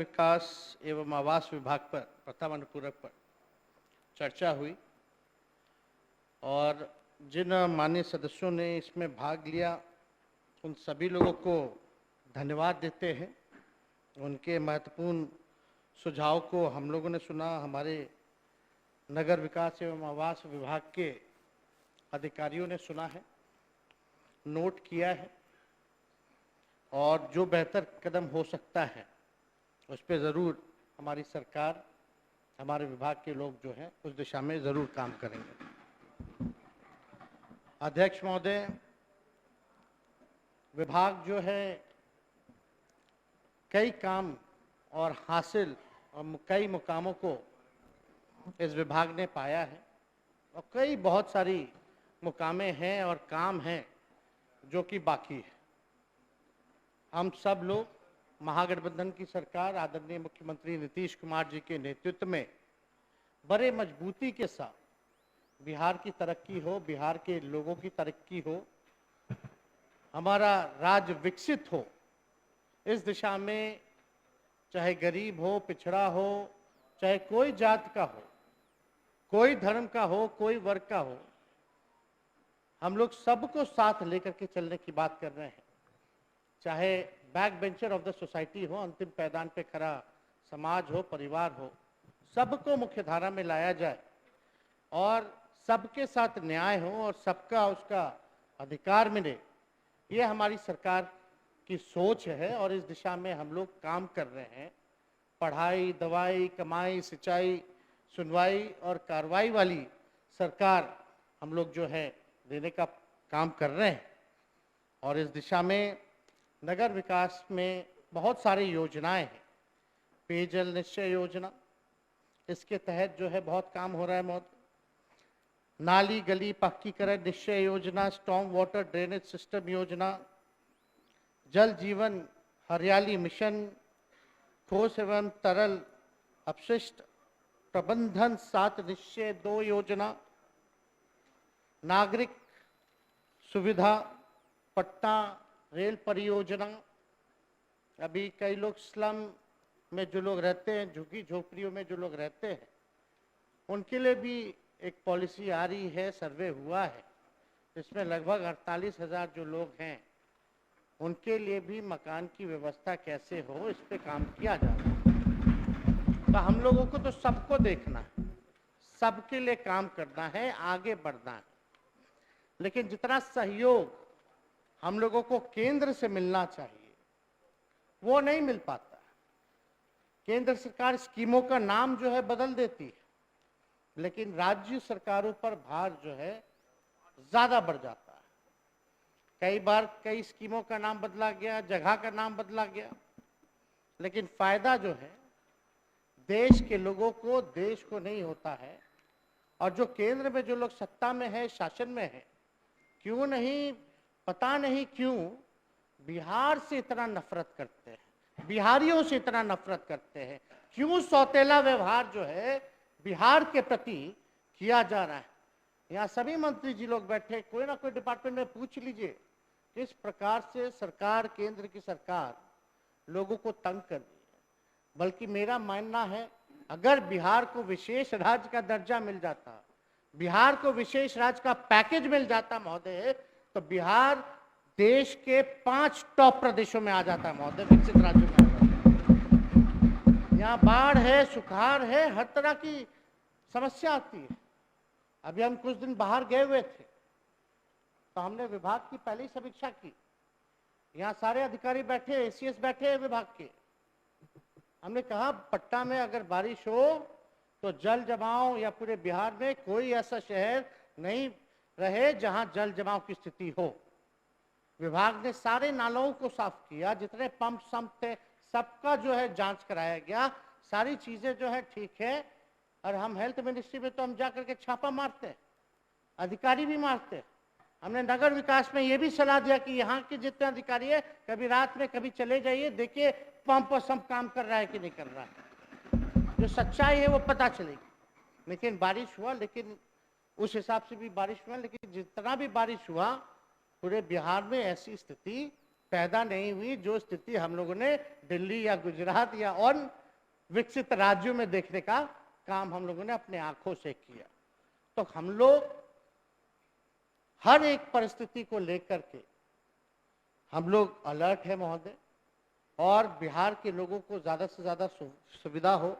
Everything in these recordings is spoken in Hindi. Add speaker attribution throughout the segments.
Speaker 1: विकास एवं आवास विभाग पर प्रथम अनुपूरक पर चर्चा हुई और जिन माननीय सदस्यों ने इसमें भाग लिया उन सभी लोगों को धन्यवाद देते हैं। उनके महत्वपूर्ण सुझाव को हम लोगों ने सुना, हमारे नगर विकास एवं आवास विभाग के अधिकारियों ने सुना है, नोट किया है और जो बेहतर कदम हो सकता है उस पर ज़रूर हमारी सरकार, हमारे विभाग के लोग जो हैं उस दिशा में ज़रूर काम करेंगे। अध्यक्ष महोदय, विभाग जो है कई काम और हासिल और कई मुकामों को इस विभाग ने पाया है और कई बहुत सारी मुकामें हैं और काम हैं जो कि बाकी है। हम सब लोग महागठबंधन की सरकार आदरणीय मुख्यमंत्री नीतीश कुमार जी के नेतृत्व में बड़े मजबूती के साथ बिहार की तरक्की हो, बिहार के लोगों की तरक्की हो, हमारा राज्य विकसित हो, इस दिशा में चाहे गरीब हो, पिछड़ा हो, चाहे कोई जात का हो, कोई धर्म का हो, कोई वर्ग का हो, हम लोग सबको साथ लेकर के चलने की बात कर रहे हैं। चाहे back bencher of the society हो, अंतिम पैदान पे खड़ा समाज हो, परिवार हो, सबको मुख्य धारा में लाया जाए और सबके साथ न्याय हो और सबका उसका अधिकार मिले, ये हमारी सरकार की सोच है और इस दिशा में हम लोग काम कर रहे हैं। पढ़ाई, दवाई, कमाई, सिंचाई, सुनवाई और कार्रवाई वाली सरकार हम लोग जो है देने का काम कर रहे हैं और इस दिशा में नगर विकास में बहुत सारी योजनाएं हैं। पेयजल निश्चय योजना, इसके तहत जो है बहुत काम हो रहा है महोदय। नाली गली पक्कीकरण निश्चय योजना, स्टॉर्म वाटर ड्रेनेज सिस्टम योजना, जल जीवन हरियाली मिशन, ठोस एवं तरल अपशिष्ट प्रबंधन 7 निश्चय 2 योजना, नागरिक सुविधा पट्टा रेल परियोजना। अभी कई लोग स्लम में जो लोग रहते हैं, झुग्गी झोपड़ियों में जो लोग रहते हैं, उनके लिए भी एक पॉलिसी आ रही है, सर्वे हुआ है, इसमें लगभग 48,000 जो लोग हैं उनके लिए भी मकान की व्यवस्था कैसे हो, इस पे काम किया जा रहा है। तो हम लोगों को तो सबको देखना है, सबके लिए काम करना है, आगे बढ़ना है, लेकिन जितना सहयोग हम लोगों को केंद्र से मिलना चाहिए वो नहीं मिल पाता। केंद्र सरकार स्कीमों का नाम जो है बदल देती है, लेकिन राज्य सरकारों पर भार जो है ज्यादा बढ़ जाता है। कई बार कई स्कीमों का नाम बदला गया, जगह का नाम बदला गया, लेकिन फायदा जो है देश के लोगों को, देश को नहीं होता है। और जो केंद्र में जो लोग सत्ता में है, शासन में है, क्यों नहीं, पता नहीं क्यों बिहार से इतना नफरत करते हैं, बिहारियों से इतना नफरत करते हैं, क्यों सौतेला व्यवहार जो है बिहार के प्रति किया जा रहा है। यहाँ सभी मंत्री जी लोग बैठे, कोई ना कोई डिपार्टमेंट में पूछ लीजिए किस प्रकार से सरकार, केंद्र की सरकार लोगों को तंग कर रही है। बल्कि मेरा मानना है अगर बिहार को विशेष राज्य का दर्जा मिल जाता, बिहार को विशेष राज्य का पैकेज मिल जाता महोदय, तो बिहार देश के 5 टॉप प्रदेशों में आ जाता है महोदय, विकसित राज्यों में आ जाता है। यहाँ बाढ़ है, सुखाड़ है, हर तरह की समस्या आती है। अभी हम कुछ दिन बाहर गए हुए थे तो हमने विभाग की पहले ही समीक्षा की। यहाँ सारे अधिकारी बैठे, एसीएस बैठे हैं विभाग के। हमने कहा पट्टा में अगर बारिश हो तो जल जमाव या पूरे बिहार में कोई ऐसा शहर नहीं रहे जहां जल जमाव की स्थिति हो। विभाग ने सारे नालों को साफ किया, जितने पंप संप थे सबका जो है जांच कराया गया, सारी चीजें जो है ठीक है। और हम हेल्थ मिनिस्ट्री में तो हम जाकर के छापा मारते हैं, अधिकारी भी मारते हैं। हमने नगर विकास में ये भी सलाह दिया कि यहाँ के जितने अधिकारी है कभी रात में कभी चले जाइए, देखिए पंप और संप काम कर रहा है कि नहीं कर रहा है, जो सच्चाई है वो पता चलेगी। लेकिन बारिश हुआ, लेकिन उस हिसाब से भी बारिश हुआ, लेकिन जितना भी बारिश हुआ पूरे बिहार में ऐसी स्थिति पैदा नहीं हुई जो स्थिति हम लोगों ने दिल्ली या गुजरात या और विकसित राज्यों में देखने का काम हम लोगों ने अपने आंखों से किया। तो हम लोग हर एक परिस्थिति को लेकर के हम लोग अलर्ट है महोदय, और बिहार के लोगों को ज़्यादा से ज़्यादा सुविधा हो,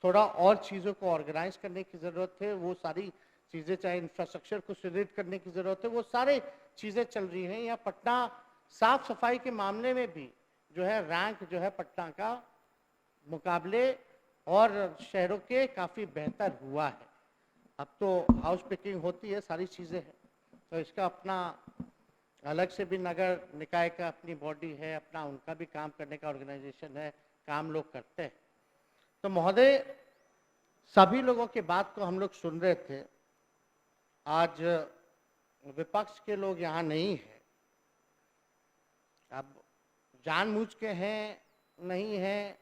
Speaker 1: थोड़ा और चीज़ों को ऑर्गेनाइज करने की ज़रूरत है। वो सारी चीज़ें, चाहे इंफ्रास्ट्रक्चर को सुदृढ़ करने की ज़रूरत है, वो सारे चीज़ें चल रही हैं। यहाँ पटना साफ सफाई के मामले में भी जो है रैंक जो है पटना का मुकाबले और शहरों के काफ़ी बेहतर हुआ है। अब तो हाउस पिकिंग होती है, सारी चीज़ें हैं, तो इसका अपना अलग से भी नगर निकाय का अपनी बॉडी है, अपना उनका भी काम करने का ऑर्गेनाइजेशन है, काम लोग करते हैं। तो महोदय, सभी लोगों की बात को हम लोग सुन रहे थे। आज विपक्ष के लोग यहाँ नहीं है, अब जानबूझ के हैं नहीं है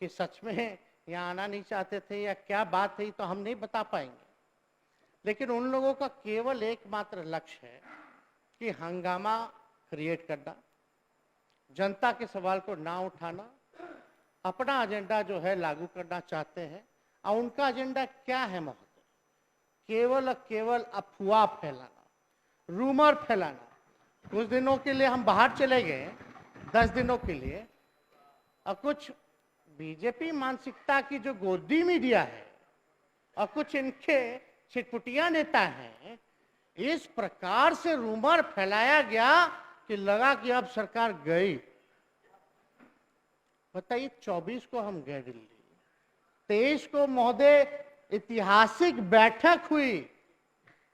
Speaker 1: कि सच में यहाँ आना नहीं चाहते थे या क्या बात है, तो हम नहीं बता पाएंगे। लेकिन उन लोगों का केवल एकमात्र लक्ष्य है कि हंगामा क्रिएट करना, जनता के सवाल को ना उठाना, अपना एजेंडा जो है लागू करना चाहते हैं। और उनका एजेंडा क्या है महोदय? केवल और केवल अफवाह फैलाना, रूमर फैलाना। कुछ दिनों के लिए हम बाहर चले गए, 10 दिनों के लिए, और कुछ बीजेपी मानसिकता की जो गोदी मीडिया है और कुछ इनके छिटपुटिया नेता हैं, इस प्रकार से रूमर फैलाया गया कि लगा कि अब सरकार गई। बताइए, 24 को हम गए दिल्ली, 23 को महोदय ऐतिहासिक बैठक हुई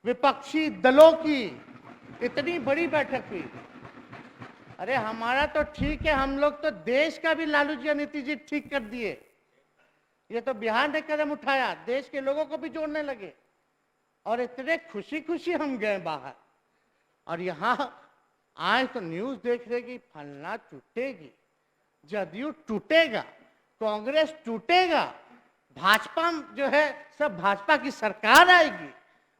Speaker 1: विपक्षी दलों की, इतनी बड़ी बैठक हुई। अरे हमारा तो ठीक है, हम लोग तो देश का भी लालू जी और नीतीश जी ठीक कर दिए। ये तो बिहार ने कदम उठाया, देश के लोगों को भी जोड़ने लगे, और इतने खुशी खुशी हम गए बाहर। और यहाँ आए तो न्यूज देख रहे कि फलना टूटेगी, जदयू टूटेगा, कांग्रेस टूटेगा, भाजपा जो है सब भाजपा की सरकार आएगी,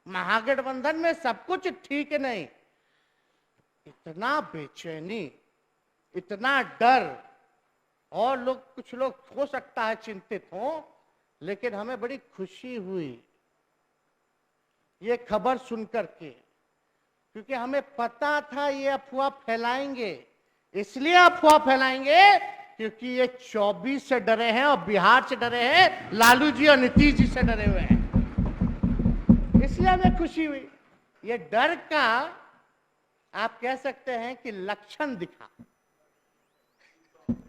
Speaker 1: महागठबंधन में सब कुछ ठीक नहीं। इतना बेचैनी, इतना डर, और लोग, कुछ लोग हो सकता है चिंतित हो, लेकिन हमें बड़ी खुशी हुई ये खबर सुनकर के, क्योंकि हमें पता था ये अफवाह फैलाएंगे। इसलिए अफवाह फैलाएंगे क्योंकि ये 24 से डरे हैं और बिहार से डरे हैं, लालू जी और नीतीश जी से डरे हुए हैं। इसलिए हमें खुशी हुई। ये डर का आप कह सकते हैं कि लक्षण दिखा,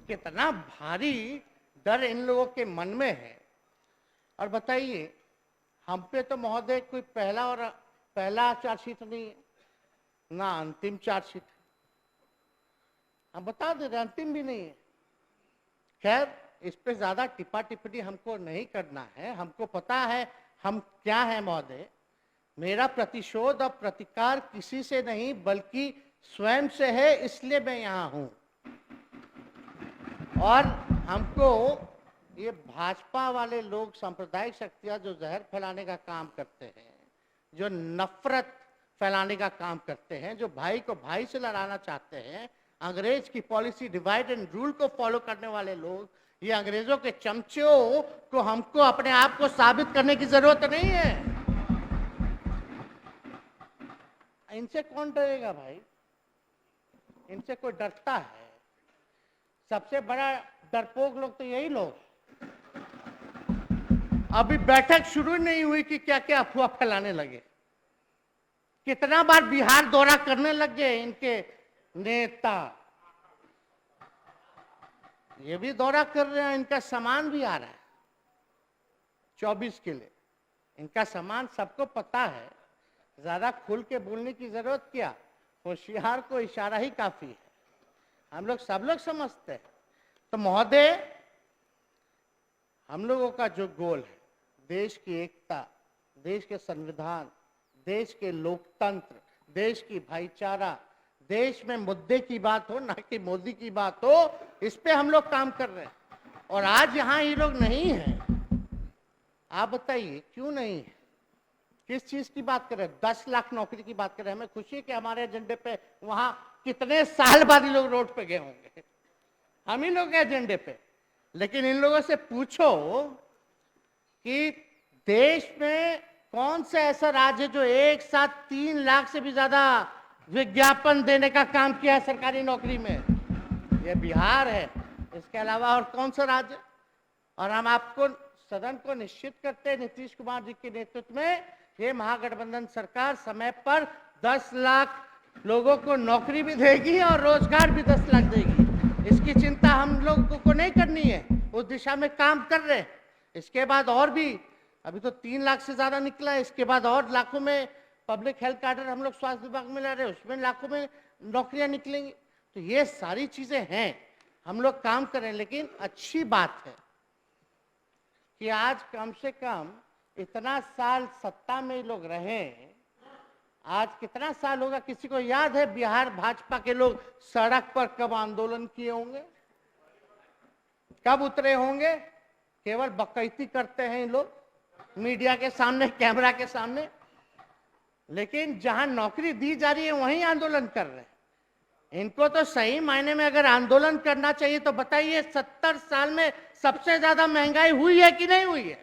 Speaker 1: कितना भारी डर इन लोगों के मन में है। और बताइए, हम पे तो महोदय कोई पहला चार्जशीट नहीं है, ना अंतिम चार्जशीट है। हम बता दे रहे अंतिम भी नहीं है। खैर, इस पे ज्यादा टिप्पा टिप्पणी हमको नहीं करना है। हमको पता है हम क्या है महोदय। मेरा प्रतिशोध और प्रतिकार किसी से नहीं बल्कि स्वयं से है, इसलिए मैं यहाँ हूं। और हमको ये भाजपा वाले लोग, सांप्रदायिक शक्तियां जो जहर फैलाने का काम करते हैं, जो नफरत फैलाने का काम करते हैं, जो भाई को भाई से लड़ाना चाहते हैं, अंग्रेज की पॉलिसी डिवाइड एंड रूल को फॉलो करने वाले लोग, ये अंग्रेजों के चमचों को हमको अपने आप को साबित करने की जरूरत नहीं है। इनसे कौन डरेगा भाई? इनसे कोई डरता है? सबसे बड़ा डरपोक लोग तो यही लोग। अभी बैठक शुरू नहीं हुई कि क्या क्या अफवाह फैलाने लगे। कितना बार बिहार दौरा करने लग गए इनके नेता, ये भी दौरा कर रहे हैं, इनका सामान भी आ रहा है 24 के लिए। इनका सामान सबको पता है, ज्यादा खुल के बोलने की जरूरत क्या, होशियार को इशारा ही काफी है। हम लोग सब लोग समझते हैं। तो महोदय, हम लोगों का जो गोल है, देश की एकता, देश के संविधान, देश के लोकतंत्र, देश की भाईचारा, देश में मुद्दे की बात हो ना कि मोदी की बात हो, इस पे हम लोग काम कर रहे हैं। और आज यहाँ ये लोग नहीं है। आप बताइए क्यों नहीं है? किस चीज की बात कर रहे हैं? 10 लाख नौकरी की बात कर रहे हैं। हमें खुशी है कि हमारे एजेंडे पे वहां कितने साल बाद ये लोग रोड पे गए होंगे, हम ही लोग के एजेंडे पे। लेकिन इन लोगों से पूछो कि देश में कौन सा ऐसा राज्य जो एक साथ 3 लाख से भी ज्यादा विज्ञापन देने का काम किया है सरकारी नौकरी में? ये बिहार है। इसके अलावा और कौन सा राज्य? और हम आपको सदन को निश्चित करते हैं, नीतीश कुमार जी के नेतृत्व में ये महागठबंधन सरकार समय पर 10 लाख लोगों को नौकरी भी देगी और रोजगार भी 10 लाख देगी। इसकी चिंता हम लोगों को नहीं करनी है, उस दिशा में काम कर रहे हैं। इसके बाद और भी, अभी तो 3 लाख से ज्यादा निकला है, इसके बाद और लाखों में पब्लिक हेल्थ कार्डर हम लोग स्वास्थ्य विभाग में ला रहे हैं, उसमें लाखों में नौकरियां निकलेंगी। तो ये सारी चीजें हैं, हम लोग काम कर रहे हैं। लेकिन अच्छी बात है कि आज कम से कम इतना साल सत्ता में ये लोग रहे। आज कितना साल होगा, किसी को याद है बिहार भाजपा के लोग सड़क पर कब आंदोलन किए होंगे, कब उतरे होंगे? केवल बकैती करते हैं ये लोग मीडिया के सामने, कैमरा के सामने। लेकिन जहां नौकरी दी जा रही है वहीं आंदोलन कर रहे हैं। इनको तो सही मायने में अगर आंदोलन करना चाहिए तो बताइए, 70 साल में सबसे ज्यादा महंगाई हुई है कि नहीं हुई है?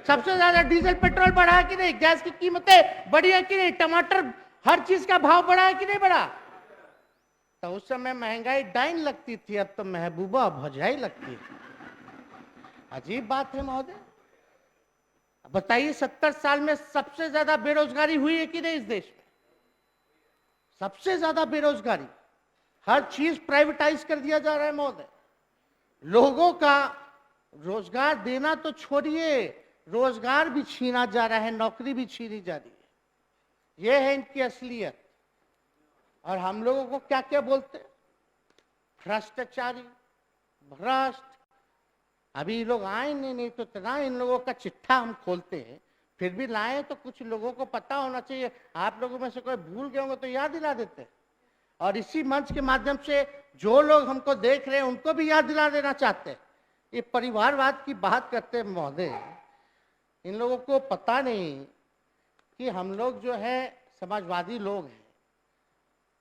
Speaker 1: सबसे ज्यादा डीजल पेट्रोल बढ़ा है कि नहीं? गैस की कीमतें बढ़ी है कि नहीं? टमाटर, हर चीज का भाव बढ़ा है कि नहीं बढ़ा? तो उस समय महंगाई डाइन लगती थी, अब तो महबूबा भौजाई लगती है। अजीब बात है महोदय। बताइए, 70 साल में सबसे ज्यादा बेरोजगारी हुई है कि नहीं इस देश में? सबसे ज्यादा बेरोजगारी, हर चीज प्राइवेटाइज कर दिया जा रहा है महोदय। लोगों का रोजगार देना तो छोड़िए, रोजगार भी छीना जा रहा है, नौकरी भी छीनी जा रही है। यह है इनकी असलियत। और हम लोगों को क्या क्या बोलते? भ्रष्टाचारी, भ्रष्ट। अभी ये लोग आए नहीं तो इतना इन लोगों का चिट्ठा हम खोलते हैं, फिर भी लाए तो कुछ लोगों को पता होना चाहिए। आप लोगों में से कोई भूल गए होंगे तो याद दिला देते हैं। और इसी मंच के माध्यम से जो लोग हमको देख रहे हैं उनको भी याद दिला देना चाहते हैं। ये परिवारवाद की बात करते हैं महोदय, इन लोगों को पता नहीं कि हम लोग जो है समाजवादी लोग हैं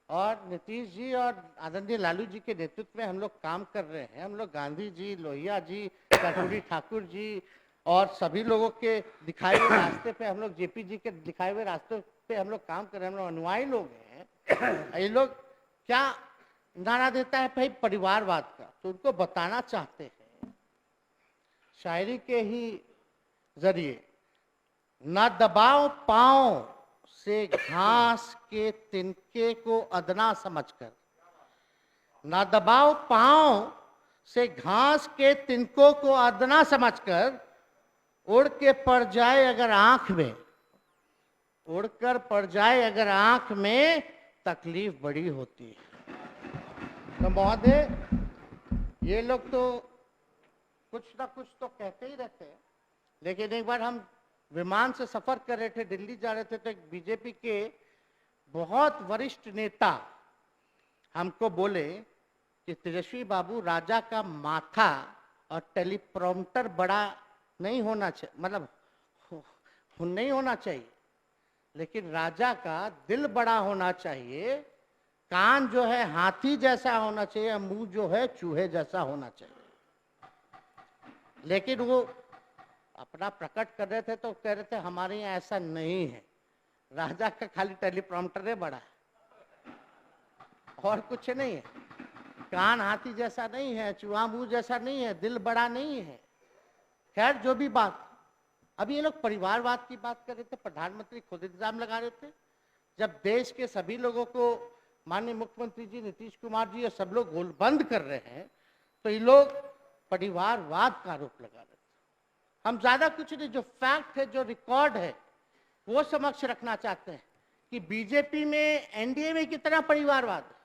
Speaker 1: और नीतीश जी और आदरणीय लालू जी के नेतृत्व में हम लोग काम कर रहे हैं। हम लोग गांधी जी, लोहिया जी, कर्पूरी ठाकुर जी और सभी लोगों के दिखाए हुए रास्ते पे, हम लोग जेपी जी के दिखाए हुए रास्ते पे हम लोग काम कर रहे हैं। हम लोग अनुयायी लोग हैं। ये लोग क्या नारा देता है भाई? परिवारवाद का। तो उनको बताना चाहते हैं शायरी के ही जरिए, न दबाओ पांव से घास के तिनके को अदना समझकर, न दबाओ पांव से घास के तिनकों को अदना समझकर, उड़ के पड़ जाए अगर आंख में, उड़कर पड़ जाए अगर आंख में, तकलीफ बड़ी होती है। तो महोदय, ये लोग तो कुछ ना कुछ तो कहते ही रहते हैं। लेकिन एक बार हम विमान से सफर कर रहे थे, दिल्ली जा रहे थे, तो एक बीजेपी के बहुत वरिष्ठ नेता हमको बोले कि तेजस्वी बाबू, राजा का माथा और टेलीप्रॉम्प्टर बड़ा नहीं होना चाहिए, मतलब नहीं होना चाहिए, लेकिन राजा का दिल बड़ा होना चाहिए। कान जो है हाथी जैसा होना चाहिए, मुंह जो है चूहे जैसा होना चाहिए। लेकिन वो अपना प्रकट कर रहे थे तो कह रहे थे हमारे यहाँ ऐसा नहीं है, राजा का खाली टेलीप्रॉम्प्टर है बड़ा, और कुछ नहीं है। कान हाथी जैसा नहीं है, चूहा मुंह जैसा नहीं है, दिल बड़ा नहीं है। खैर, जो भी बात। अभी ये लोग परिवारवाद की बात कर रहे थे, प्रधानमंत्री खुद इल्जाम लगा रहे थे। जब देश के सभी लोगों को माननीय मुख्यमंत्री जी, नीतीश कुमार जी और सब लोग गोलबंद कर रहे हैं, तो ये लोग परिवारवाद का आरोप लगा रहे थे। हम ज्यादा कुछ नहीं, जो फैक्ट है, जो रिकॉर्ड है, वो समक्ष रखना चाहते हैं कि बीजेपी में, एनडीए में कितना परिवारवाद है।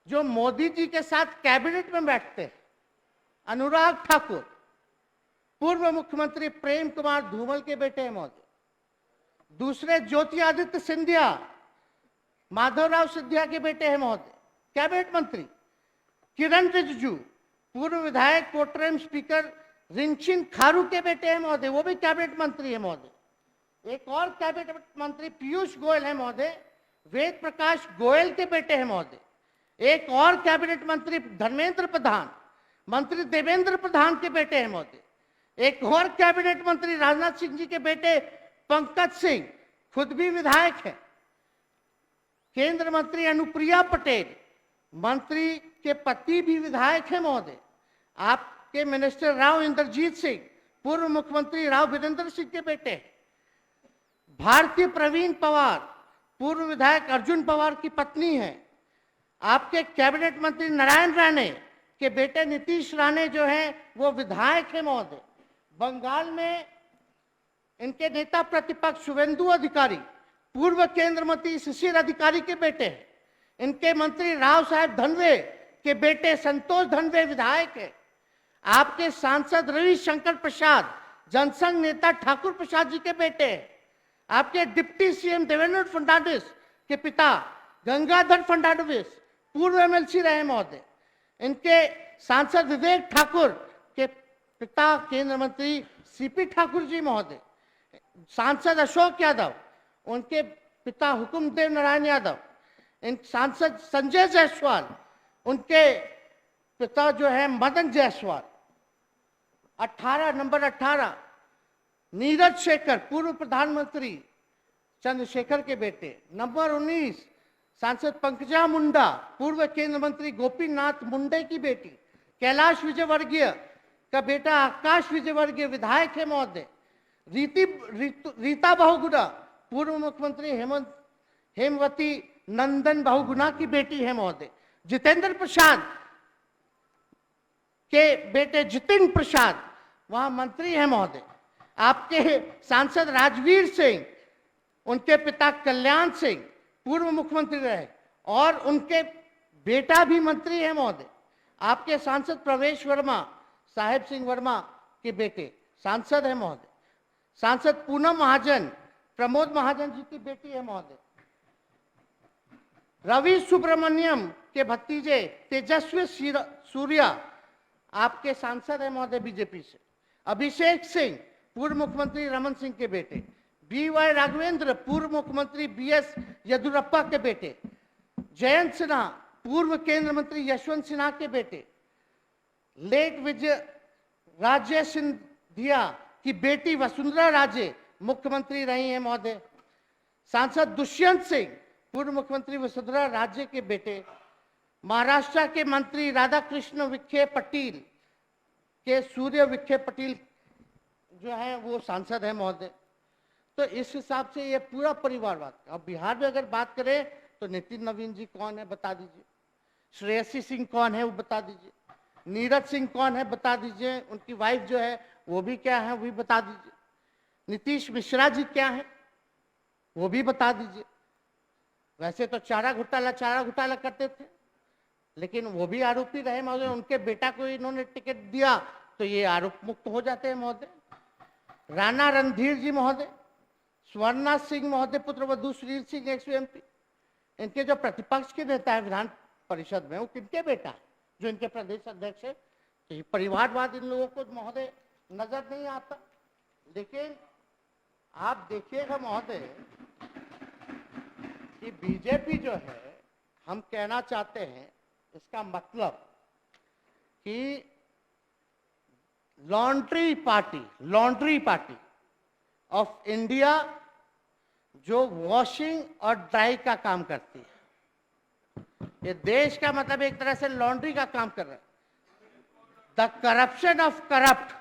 Speaker 1: जो मोदी जी के साथ कैबिनेट में बैठते हैं, अनुराग ठाकुर, पूर्व मुख्यमंत्री प्रेम कुमार धूमल के बेटे हैं महोदय। दूसरे ज्योतिरादित्य सिंधिया, माधवराव सिंधिया के बेटे हैं महोदय, कैबिनेट मंत्री। किरण रिजिजू, पूर्व विधायक कोटरेम स्पीकर रिंचिन खारू के बेटे हैं महोदय, वो भी कैबिनेट मंत्री है महोदय। एक और कैबिनेट मंत्री पीयूष गोयल है महोदय, वेद प्रकाश गोयल के बेटे हैं महोदय। एक और कैबिनेट मंत्री धर्मेंद्र प्रधान, मंत्री देवेंद्र प्रधान के बेटे हैं महोदय। एक और कैबिनेट मंत्री राजनाथ सिंह जी के बेटे पंकज सिंह, खुद भी विधायक हैं। केंद्र मंत्री अनुप्रिया पटेल, मंत्री के पति भी विधायक हैं महोदय। आपके मिनिस्टर राव इंद्रजीत सिंह, पूर्व मुख्यमंत्री राव वीरेंद्र सिंह के बेटे हैं। भारतीय प्रवीण पवार, पूर्व विधायक अर्जुन पवार की पत्नी है। आपके कैबिनेट मंत्री नारायण राणे के बेटे नीतीश राणे जो हैं वो विधायक है महोदय। बंगाल में इनके नेता प्रतिपक्ष शुभेंदु अधिकारी, पूर्व केंद्र मंत्री शिशिर अधिकारी के बेटे हैं। इनके मंत्री राव साहेब धनवे के बेटे संतोष धनवे विधायक है। आपके सांसद रविशंकर प्रसाद, जनसंघ नेता ठाकुर प्रसाद जी के बेटे हैं। आपके डिप्टी सीएम देवेंद्र फडणवीस के पिता गंगाधर फडणवीस पूर्व एमएलसी रहे महोदय। इनके सांसद विवेक ठाकुर के पिता केंद्र मंत्री सीपी ठाकुर जी महोदय। सांसद अशोक यादव, उनके पिता हुकुमदेव नारायण यादव। इन सांसद संजय जायसवाल, उनके पिता जो है मदन जायसवाल। 18 नंबर 18 नीरज शेखर, पूर्व प्रधानमंत्री चंद्रशेखर के बेटे। नंबर 19 सांसद पंकजा मुंडा, पूर्व केंद्र मंत्री गोपीनाथ मुंडे की बेटी। कैलाश विजयवर्गीय का बेटा आकाश विजयवर्गीय विधायक है महोदय। रीता बहुगुणा, पूर्व मुख्यमंत्री हेमवती नंदन बहुगुणा की बेटी है महोदय। जितेंद्र प्रसाद के बेटे जितिन प्रसाद वहां मंत्री है महोदय। आपके सांसद राजवीर सिंह, उनके पिता कल्याण सिंह पूर्व मुख्यमंत्री रहे और उनके बेटा भी मंत्री है महोदय। आपके सांसद प्रवेश वर्मा, साहेब सिंह वर्मा के बेटे सांसद है महोदय। सांसद पूनम महाजन, प्रमोद महाजन जी की बेटी है महोदय। रवि सुब्रमण्यम के भतीजे तेजस्वी सूर्या आपके सांसद है महोदय बीजेपी से। अभिषेक सिंह, पूर्व मुख्यमंत्री रमन सिंह के बेटे। बीवाई राघवेंद्र, पूर्व मुख्यमंत्री बीएस येदियुरप्पा के बेटे। जयंत सिन्हा, पूर्व केंद्र मंत्री यशवंत सिन्हा के बेटे। लेट विजय राजे सिंधिया की बेटी वसुंधरा राजे मुख्यमंत्री रही हैं महोदय। सांसद दुष्यंत सिंह, पूर्व मुख्यमंत्री वसुंधरा राजे के बेटे। महाराष्ट्र के मंत्री राधाकृष्ण विखे पटेल के सूर्य विखे पटेल जो है वो सांसद है महोदय। तो इस हिसाब से ये पूरा परिवार बात। अब बिहार में अगर बात करें तो नितिन नवीन जी कौन है बता दीजिए। श्रेयसी सिंह कौन है वो बता दीजिए। नीरज सिंह कौन है बता दीजिए। उनकी वाइफ जो है वो भी क्या है वो भी बता दीजिए। नीतीश मिश्रा जी क्या है वो भी बता दीजिए। वैसे तो चारा घोटाला करते थे, लेकिन वो भी आरोपी रहे महोदय। उनके बेटा को इन्होंने टिकट दिया तो ये आरोप मुक्त हो जाते हैं महोदय। राणा रणधीर जी महोदय, स्वर्णा सिंह महोदय पुत्र वधु सुनील सिंह एक्स-एमपी, इनके जो प्रतिपक्ष के नेता है विधान परिषद में वो किनके बेटा है जो इनके प्रदेश अध्यक्ष है। तो ये परिवारवाद इन लोगों को महोदय नजर नहीं आता। लेकिन आप देखिएगा महोदय कि बीजेपी जो है, हम कहना चाहते हैं इसका मतलब कि लॉन्ड्री पार्टी ऑफ इंडिया जो वॉशिंग और ड्राई का काम करती है। ये देश का मतलब एक तरह से लॉन्ड्री का काम कर रहा है। The corruption of corrupt,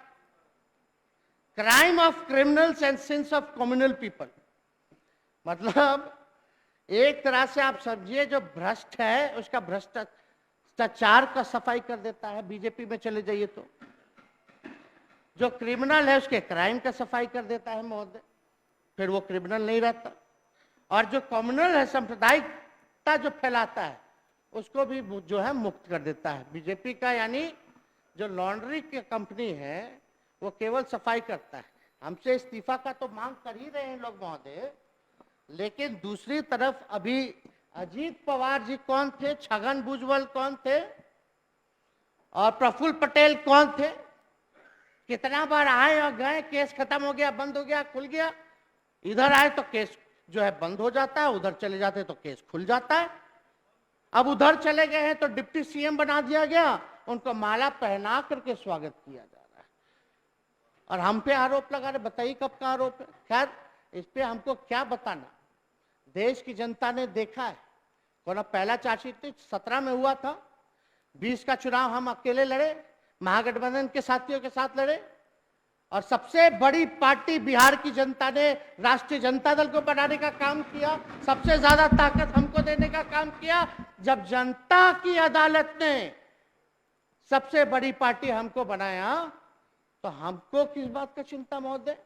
Speaker 1: crime of criminals and since of communal people. मतलब एक तरह से आप समझिए जो भ्रष्ट है उसका भ्रष्टाचार का सफाई कर देता है। बीजेपी में चले जाइए तो जो क्रिमिनल है उसके क्राइम का सफाई कर देता है महोदय, फिर वो क्रिमिनल नहीं रहता। और जो कम्युनल है, सांप्रदायिकता जो फैलाता है उसको भी जो है मुक्त कर देता है बीजेपी का। यानी जो लॉन्ड्री की कंपनी है वो केवल सफाई करता है। हमसे इस्तीफा का तो मांग कर ही रहे हैं लोग महोदय, लेकिन दूसरी तरफ अभी अजीत पवार जी कौन थे, छगन भुजबल कौन थे और प्रफुल्ल पटेल कौन थे। कितना बार आए और गए, केस खत्म हो गया, बंद हो गया, खुल गया। इधर आए तो केस जो है बंद हो जाता है, उधर चले जाते तो केस खुल जाता है। अब उधर चले गए हैं तो डिप्टी सीएम बना दिया गया, उनको माला पहना करके स्वागत किया जा रहा है और हम पे आरोप लगा रहे। बताइए कब का आरोप है? खैर, इस पे हमको क्या बताना, देश की जनता ने देखा है। कौन पहला चार्जशीट 17 में हुआ था, 20 का चुनाव हम अकेले लड़े, महागठबंधन के साथियों के साथ लड़े, और सबसे बड़ी पार्टी बिहार की जनता ने राष्ट्रीय जनता दल को बनाने का काम किया, सबसे ज्यादा ताकत हमको देने का काम किया। जब जनता की अदालत ने सबसे बड़ी पार्टी हमको बनाया तो हमको किस बात का चिंता महोदय?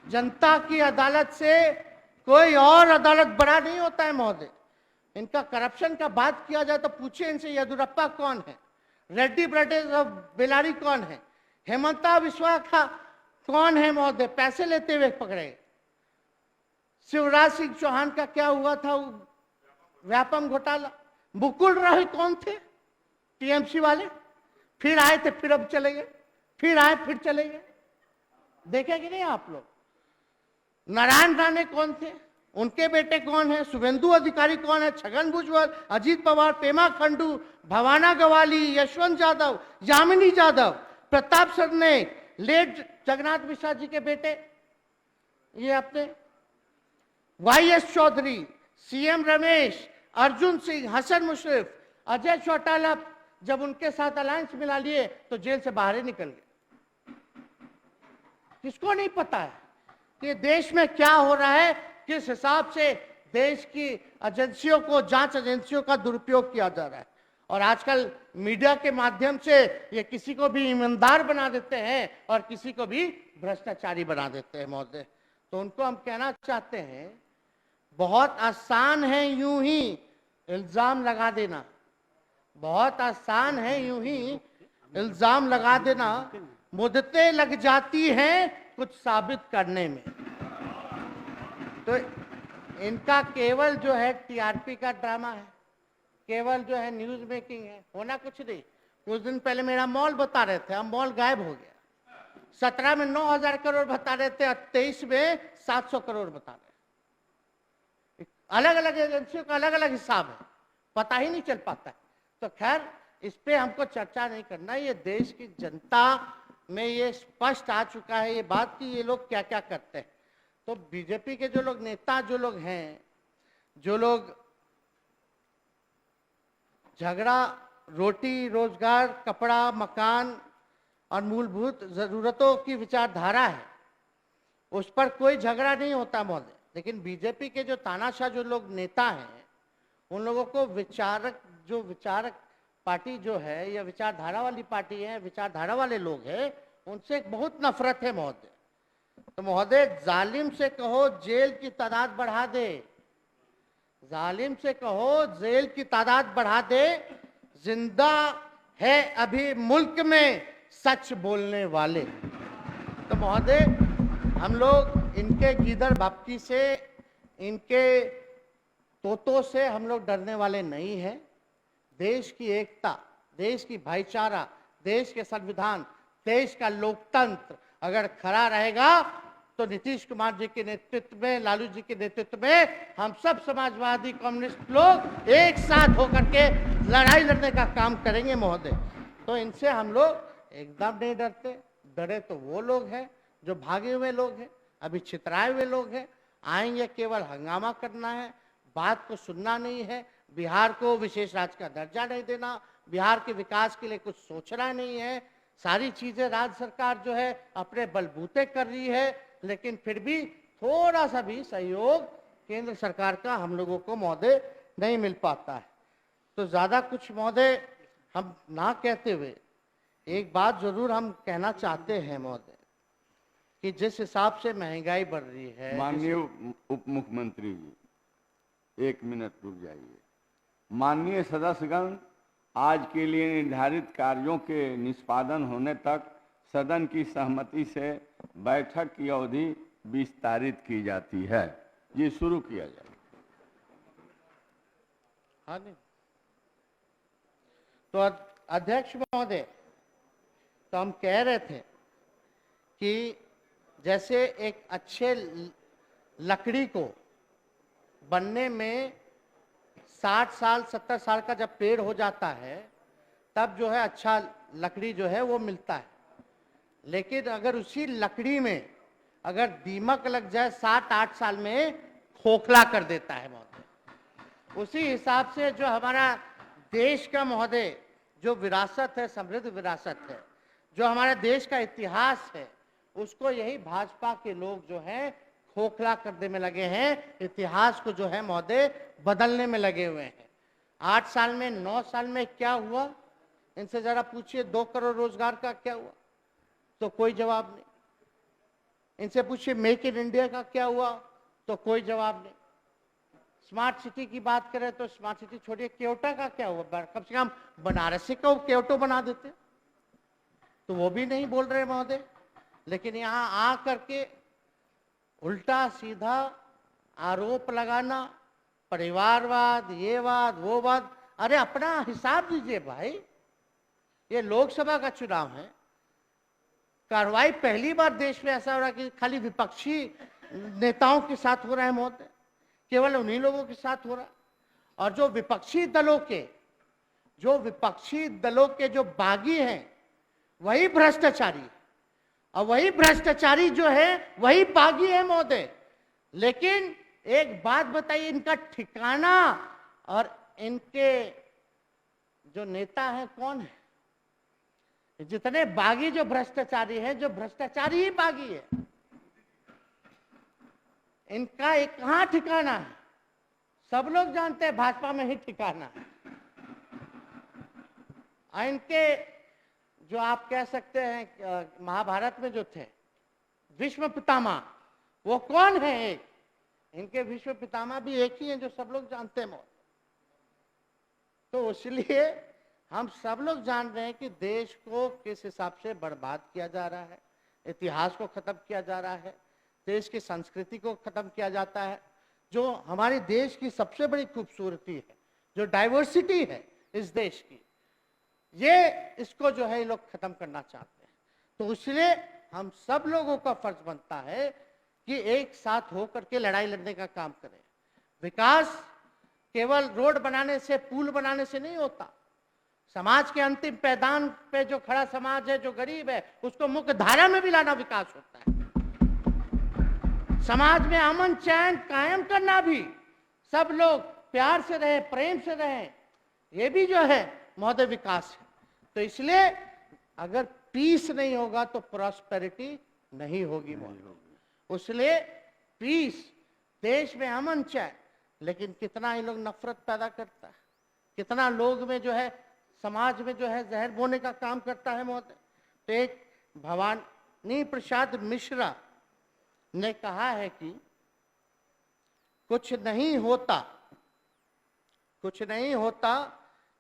Speaker 1: जनता की अदालत से कोई और अदालत बड़ा नहीं होता है महोदय। इनका करप्शन का बात किया जाए तो पूछिए इनसे, येदुरप्पा कौन है, रेड्डी ब्रदर्स ऑफ बेलारी कौन है, हेमंता बिस्वा कौन है महोदय, पैसे लेते हुए पकड़े। शिवराज सिंह चौहान का क्या हुआ था, व्यापम घोटाला। मुकुल रॉय कौन थे, टीएमसी वाले, फिर आए थे फिर अब चले गए, फिर आए फिर चले गए। देखे कि नहीं आप लोग? नारायण राणे कौन थे, उनके बेटे कौन है, शुभेंदु अधिकारी कौन है, छगन भुजबल, अजीत पवार, पेमा खंडू, भवाना गवाली, यशवंत यादव, यामिनी यादव, प्रताप सरनाईक, लेट जगन्नाथ मिश्रा जी के बेटे, ये अपने वाईएस चौधरी, सीएम रमेश, अर्जुन सिंह, हसन मुशर्रफ, अजय चौटाला, जब उनके साथ अलायंस मिला लिए तो जेल से बाहर ही निकल गए। किसको नहीं पता है कि देश में क्या हो रहा है, किस हिसाब से देश की एजेंसियों को, जांच एजेंसियों का दुरुपयोग किया जा रहा है। और आजकल मीडिया के माध्यम से ये किसी को भी ईमानदार बना देते हैं और किसी को भी भ्रष्टाचारी बना देते हैं महोदय। तो उनको हम कहना चाहते हैं, बहुत आसान है यूं ही इल्जाम लगा देना, बहुत आसान है यूं ही इल्जाम लगा देना, मुद्दतें लग जाती हैं कुछ साबित करने में। तो इनका केवल जो है टीआरपी का ड्रामा है, केवल जो है न्यूज मेकिंग है, होना कुछ नहीं। कुछ दिन पहले मेरा मॉल बता रहे थे, अब मॉल गायब हो गया। 17 में 9,000 करोड़ बता रहे थे, 23 में 700 करोड़ बता रहे। अलग अलग एजेंसियों का अलग अलग हिसाब है, पता ही नहीं चल पाता है। तो खैर, इस पे हमको चर्चा नहीं करना। ये देश की जनता में ये स्पष्ट आ चुका है ये बात कि ये लोग क्या क्या करते हैं। तो बीजेपी के जो लोग नेता, जो लोग हैं, जो लोग झगड़ा, रोटी, रोजगार, कपड़ा, मकान और मूलभूत जरूरतों की विचारधारा है, उस पर कोई झगड़ा नहीं होता महोदय। लेकिन बीजेपी के जो तानाशाह जो लोग नेता हैं, उन लोगों को विचारक पार्टी जो है, या विचारधारा वाली पार्टी है, विचारधारा वाले लोग हैं, उनसे एक बहुत नफरत है महोदय। तो महोदय, जालिम से कहो जेल की तादाद बढ़ा दे, जालिम से कहो जेल की तादाद बढ़ा दे, जिंदा है अभी मुल्क में सच बोलने वाले। तो महोदय, हम लोग इनके गीदड़ भपकी से, इनके तोतों से हम लोग डरने वाले नहीं हैं। देश की एकता, देश की भाईचारा, देश के संविधान, देश का लोकतंत्र अगर खड़ा रहेगा तो नीतीश कुमार जी के नेतृत्व में, लालू जी के नेतृत्व में हम सब समाजवादी कम्युनिस्ट लोग एक साथ होकर के लड़ाई लड़ने का काम करेंगे महोदय। तो इनसे हम लोग एकदम नहीं डरते। डरे तो वो लोग हैं जो भागे हुए लोग हैं, अभी छितराए हुए लोग हैं। आएंगे केवल हंगामा करना है, बात को सुनना नहीं है। बिहार को विशेष राज्य का दर्जा नहीं देना, बिहार के विकास के लिए कुछ सोचना नहीं है। सारी चीजें राज्य सरकार जो है अपने बलबूते कर रही है, लेकिन फिर भी थोड़ा सा भी सहयोग केंद्र सरकार का हम लोगों को महोदय नहीं मिल पाता है। तो ज्यादा कुछ महोदय हम ना कहते हुए एक बात जरूर हम कहना चाहते हैं महोदय, कि जिस हिसाब से महंगाई बढ़ रही है।
Speaker 2: माननीय उप मुख्यमंत्री जी, 1 मिनट रुक जाइए। माननीय सदस्यगण, आज के लिए निर्धारित कार्यों के निष्पादन होने तक सदन की सहमति से बैठक की अवधि विस्तारित की जाती है। जी, शुरू किया जाए।
Speaker 1: हाँ जी। तो अध्यक्ष महोदय, तो हम कह रहे थे कि जैसे एक अच्छे लकड़ी को बनने में 60 साल 70 साल का जब पेड़ हो जाता है तब जो है अच्छा लकड़ी जो है वो मिलता है। लेकिन अगर उसी लकड़ी में अगर दीमक लग जाए 7-8 साल में खोखला कर देता है महोदय। उसी हिसाब से जो हमारा देश का महोदय जो विरासत है, समृद्ध विरासत है, जो हमारे देश का इतिहास है, उसको यही भाजपा के लोग जो है खोखला करने में लगे हैं, इतिहास को जो है महोदय बदलने में लगे हुए हैं। 8 साल में 9 साल में क्या हुआ, इनसे जरा पूछिए 2 करोड़ रोजगार का क्या हुआ, तो कोई जवाब नहीं। इनसे पूछिए मेक इन इंडिया का क्या हुआ, तो कोई जवाब नहीं। स्मार्ट सिटी की बात करें तो स्मार्ट सिटी छोड़िए, क्योटा का क्या हुआ, कम से कम बनारसी को क्योटो बना देते, तो वो भी नहीं बोल रहे महोदय। लेकिन यहाँ आ करके उल्टा सीधा आरोप लगाना, परिवारवाद, ये वाद वो वाद। अरे अपना हिसाब दीजिए भाई, ये लोकसभा का चुनाव है, कार्रवाई पहली बार देश में ऐसा हो रहा है कि खाली विपक्षी नेताओं के साथ हो रहा है महोदय, केवल उन्हीं लोगों के साथ हो रहा है। और जो विपक्षी दलों के जो बागी हैं वही भ्रष्टाचारी है, और वही भ्रष्टाचारी जो है वही बागी है महोदय। लेकिन एक बात बताइए, इनका ठिकाना और इनके जो नेता हैं कौन है? जितने बागी जो भ्रष्टाचारी है, जो भ्रष्टाचारी ही बागी है, इनका एक कहां ठिकाना है? सब लोग जानते हैं भाजपा में ही ठिकाना है। और इनके जो आप कह सकते हैं महाभारत में जो थे विश्व पितामह, वो कौन है? एक इनके विश्व पितामह भी एक ही हैं जो सब लोग जानते हैं। तो इसलिए हम सब लोग जान रहे हैं कि देश को किस हिसाब से बर्बाद किया जा रहा है, इतिहास को खत्म किया जा रहा है, देश की संस्कृति को खत्म किया जाता है। जो हमारे देश की सबसे बड़ी खूबसूरती है, जो डाइवर्सिटी है इस देश की, ये इसको जो है ये लोग खत्म करना चाहते हैं। तो इसलिए हम सब लोगों का फर्ज बनता है कि एक साथ होकर के लड़ाई लड़ने का काम करें। विकास केवल रोड बनाने से, पुल बनाने से नहीं होता। समाज के अंतिम पैदान पे जो खड़ा समाज है, जो गरीब है, उसको मुख्य धारा में भी लाना विकास होता है। समाज में अमन चैन कायम करना भी, सब लोग प्यार से रहे, प्रेम से रहे, ये भी जो है महोदय विकास है। तो इसलिए अगर पीस नहीं होगा तो प्रॉस्पेरिटी नहीं होगी महोदय। इसलिए पीस, देश में अमन चैन, लेकिन कितना ये लोग नफरत पैदा करता है, कितना लोग में जो है समाज में जो है जहर बोने का काम करता है महोदय। तो एक भवानी प्रसाद मिश्रा ने कहा है कि कुछ नहीं होता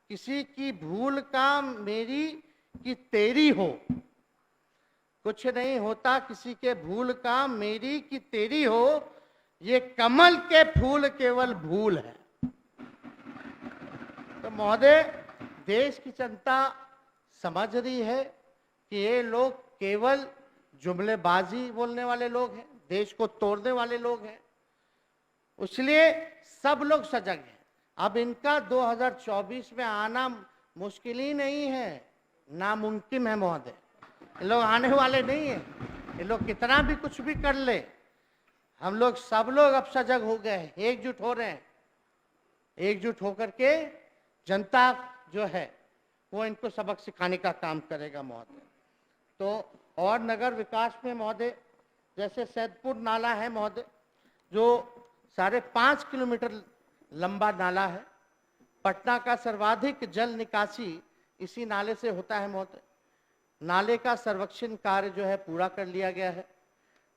Speaker 1: किसी की भूल का मेरी कि तेरी हो, कुछ नहीं होता किसी के भूल का मेरी कि तेरी हो, ये कमल के फूल केवल भूल है। तो महोदय देश की जनता समझ रही है कि ये लोग केवल जुमलेबाजी बोलने वाले लोग हैं, देश को तोड़ने वाले लोग हैं। इसलिए सब लोग सजग हैं। अब इनका 2024 में आना मुश्किल ही नहीं है, नामुमकिन है महोदय। ये लोग आने वाले नहीं हैं। ये लोग कितना भी कुछ भी कर ले, हम लोग सब लोग अब सजग हो गए, एकजुट हो रहे हैं। एकजुट होकर के जनता जो है वो इनको सबक सिखाने का काम करेगा महोदय। तो और नगर विकास में महोदय, जैसे सैदपुर नाला है महोदय, जो 5.5 किलोमीटर लंबा नाला है। पटना का सर्वाधिक जल निकासी इसी नाले से होता है महोदय। नाले का सर्वेक्षण कार्य जो है पूरा कर लिया गया है।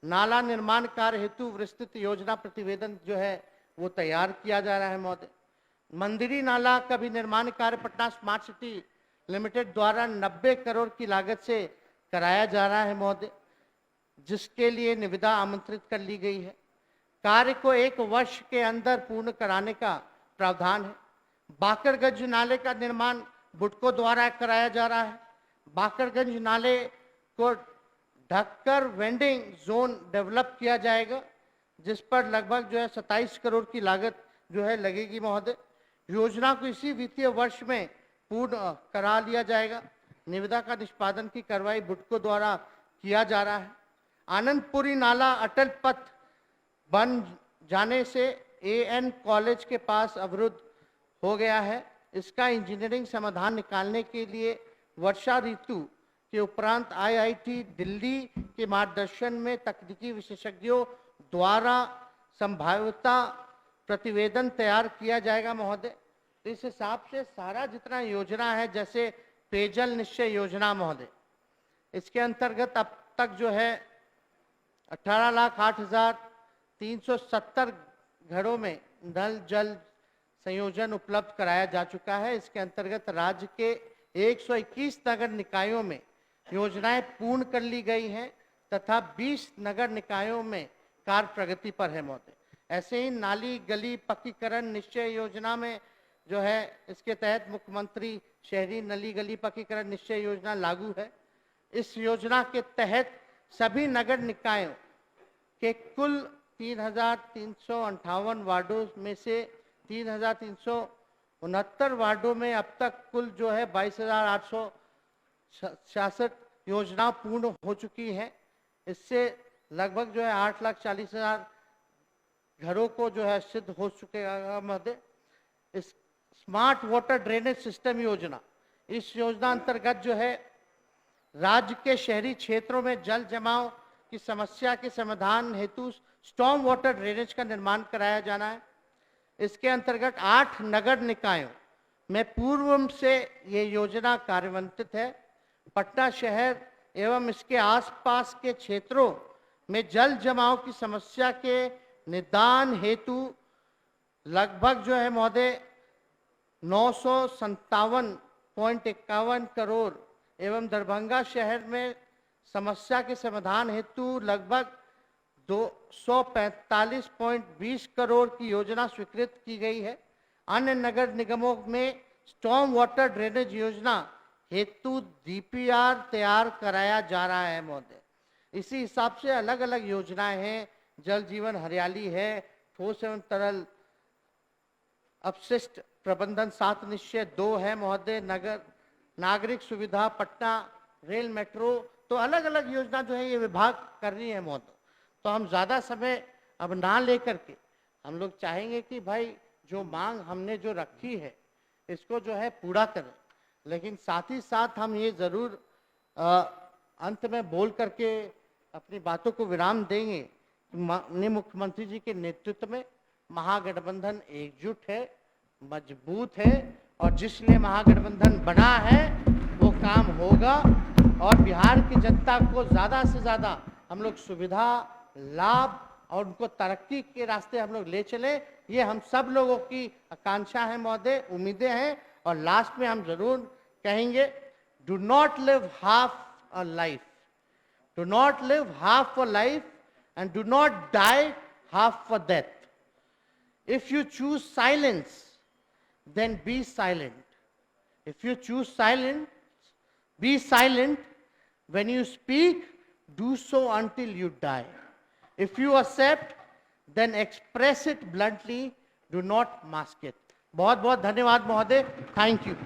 Speaker 1: नाला निर्माण कार्य हेतु विस्तृत योजना प्रतिवेदन जो है वो तैयार किया जा रहा है महोदय। मंदिरी नाला का भी निर्माण कार्य पटना स्मार्ट सिटी लिमिटेड द्वारा 90 करोड़ की लागत से कराया जा रहा है महोदय, जिसके लिए निविदा आमंत्रित कर ली गई है। कार्य को 1 वर्ष के अंदर पूर्ण कराने का प्रावधान है। बाकरगंज नाले का निर्माण बुडको द्वारा कराया जा रहा है। बाकरगंज नाले को ढककर वेंडिंग जोन डेवलप किया जाएगा। जिस पर लगभग जो है 27 करोड़ की लागत जो है लगेगी महोदय। योजना को इसी वित्तीय वर्ष में पूर्ण करा लिया जाएगा। निविदा का निष्पादन की कार्रवाई बुडको द्वारा किया जा रहा है। आनंदपुरी नाला अटल पथ बन जाने से एएन कॉलेज के पास अवरुद्ध हो गया है। इसका इंजीनियरिंग समाधान निकालने के लिए वर्षा ऋतु के उपरांत आईआईटी दिल्ली के मार्गदर्शन में तकनीकी विशेषज्ञों द्वारा संभाव्यता प्रतिवेदन तैयार किया जाएगा महोदय। तो इस हिसाब से सारा जितना योजना है, जैसे पेयजल निश्चय योजना महोदय, इसके अंतर्गत अब तक जो है 18,08,370 घरों में नल जल संयोजन उपलब्ध कराया जा चुका है। इसके अंतर्गत राज्य के 121 नगर निकायों में योजनाएं पूर्ण कर ली गई हैं तथा 20 नगर निकायों में कार्य प्रगति पर है महोदय। ऐसे ही नाली गली पक्कीकरण निश्चय योजना में जो है, इसके तहत मुख्यमंत्री शहरी नली गली पक्कीकरण निश्चय योजना लागू है। इस योजना के तहत सभी नगर निकायों के कुल 3,358 वार्डों में से 3,369 वार्डों में अब तक कुल जो है 22,866 योजना पूर्ण हो चुकी है। इससे लगभग जो है 8,40,000 घरों को जो है सिद्ध हो चुकेगा महोदय। इस स्मार्ट वाटर ड्रेनेज सिस्टम योजना, इस योजना अंतर्गत जो है राज्य के शहरी क्षेत्रों में जल जमाव की समस्या के समाधान हेतु स्टॉर्म वाटर ड्रेनेज का निर्माण कराया जाना है। इसके अंतर्गत 8 नगर निकायों में पूर्व से ये योजना कार्यान्वित है। पटना शहर एवं इसके आसपास के क्षेत्रों में जल जमाव की समस्या के निदान हेतु लगभग जो है महोदय 957.51 करोड़ एवं दरभंगा शहर में समस्या के समाधान हेतु लगभग 245.20 करोड़ की योजना स्वीकृत की गई है। अन्य नगर निगमों में स्टॉर्म वाटर ड्रेनेज योजना हेतु डीपीआर तैयार कराया जा रहा है महोदय। इसी हिसाब से अलग अलग योजनाएं हैं। जल जीवन हरियाली है, ठोस एवं तरल अपशिष्ट प्रबंधन 7 निश्चय 2 है महोदय, नागरिक सुविधा पटना रेल मेट्रो, तो अलग अलग योजना जो है ये विभाग कर रही है महोदय। तो हम ज़्यादा समय अब ना लेकर के हम लोग चाहेंगे कि भाई जो मांग हमने जो रखी है इसको जो है पूरा करें, लेकिन साथ ही साथ हम ये ज़रूर अंत में बोल करके अपनी बातों को विराम देंगे। माननीय मुख्यमंत्री जी के नेतृत्व में महागठबंधन एकजुट है, मजबूत है और जिसलिए महागठबंधन बना है वो काम होगा और बिहार की जनता को ज़्यादा से ज़्यादा हम लोग सुविधा लाभ और उनको तरक्की के रास्ते हम लोग ले चले, ये हम सब लोगों की आकांक्षा है महोदय, उम्मीदें हैं। और लास्ट में हम जरूर कहेंगे, do not live half a life, do not live half a life and do not die half for death. If you choose silence, then be silent. If you choose silence, be silent. When you speak, do so until you die. If you accept, then express it bluntly. Do not mask it. बहुत बहुत धन्यवाद महोदय. Thank you.